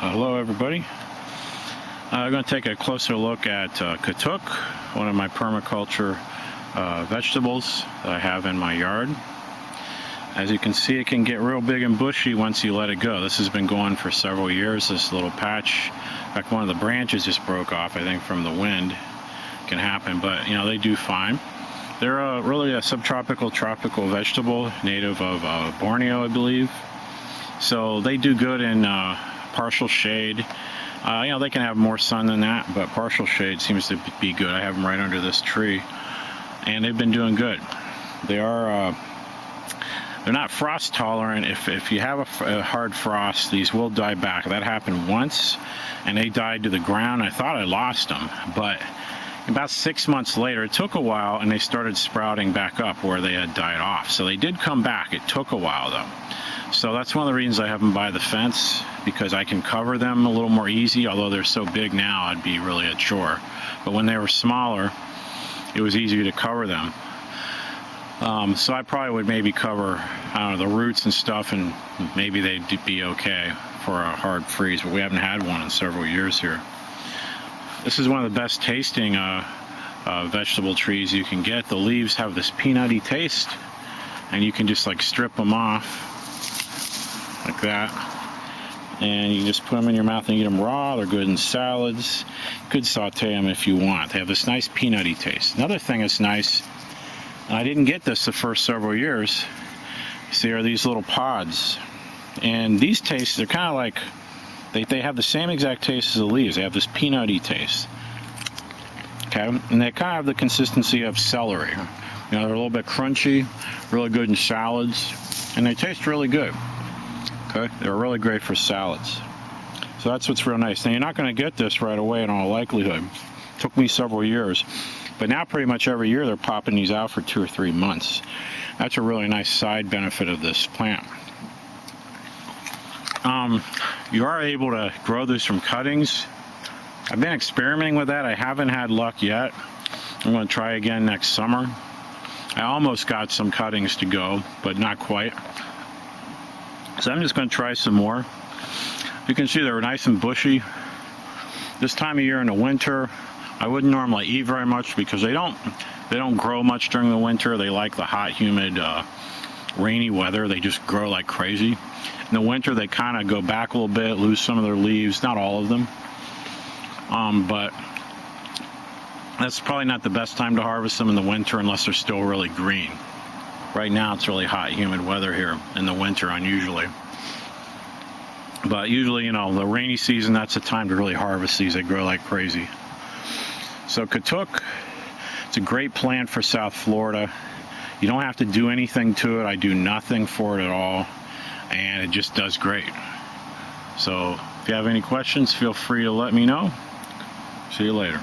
Hello everybody. I'm going to take a closer look at Katuk, one of my permaculture vegetables that I have in my yard. As you can see, it can get real big and bushy once you let it go. This has been going for several years, this little patch. In fact, one of the branches just broke off, I think from the wind. Can happen, but you know, they do fine. They're really a subtropical, tropical vegetable, native of Borneo, I believe. So they do good in partial shade. You know, they can have more sun than that, but partial shade seems to be good. I have them right under this tree, and they've been doing good. They are they're not frost tolerant. If you have a hard frost, these will die back. That happened once, and they died to the ground. I thought I lost them, but about 6 months later, it took a while, and they started sprouting back up where they had died off. So they did come back. It took a while, though. So that's one of the reasons I have them by the fence, because I can cover them a little more easy. Although they're so big now, it'd be really a chore. But when they were smaller, it was easier to cover them. So I probably would maybe cover, I don't know, the roots and stuff, and maybe they'd be okay for a hard freeze. But we haven't had one in several years here. This is one of the best tasting vegetable trees you can get. The leaves have this peanutty taste, and you can just like strip them off like that, and you can just put them in your mouth and eat them raw. They're good in salads. You could saute them if you want. They have this nice peanutty taste. Another thing that's nice, and I didn't get this the first several years, you see, are these little pods, and these tastes, they're kind of like, they have the same exact taste as the leaves. They have this peanutty taste. Okay, and they kind of have the consistency of celery. You know, they're a little bit crunchy, really good in salads, and they taste really good. Okay, they're really great for salads. So that's what's real nice. Now, you're not going to get this right away in all likelihood. It took me several years, but now pretty much every year they're popping these out for 2 or 3 months. That's a really nice side benefit of this plant. You are able to grow this from cuttings. I've been experimenting with that. I haven't had luck yet. I'm going to try again next summer. I almost got some cuttings to go, but not quite. So I'm just going to try some more. You can see they're nice and bushy. This time of year in the winter, I wouldn't normally eat very much because they don't grow much during the winter. They like the hot, humid, rainy weather. They just grow like crazy. In the winter, they kind of go back a little bit, lose some of their leaves, not all of them. But that's probably not the best time to harvest them in the winter unless they're still really green. Right now, it's really hot, humid weather here in the winter, unusually. But usually, you know, the rainy season, that's the time to really harvest these. They grow like crazy. So Katuk, it's a great plant for South Florida. You don't have to do anything to it. I do nothing for it at all, and it just does great. So if you have any questions, feel free to let me know. See you later.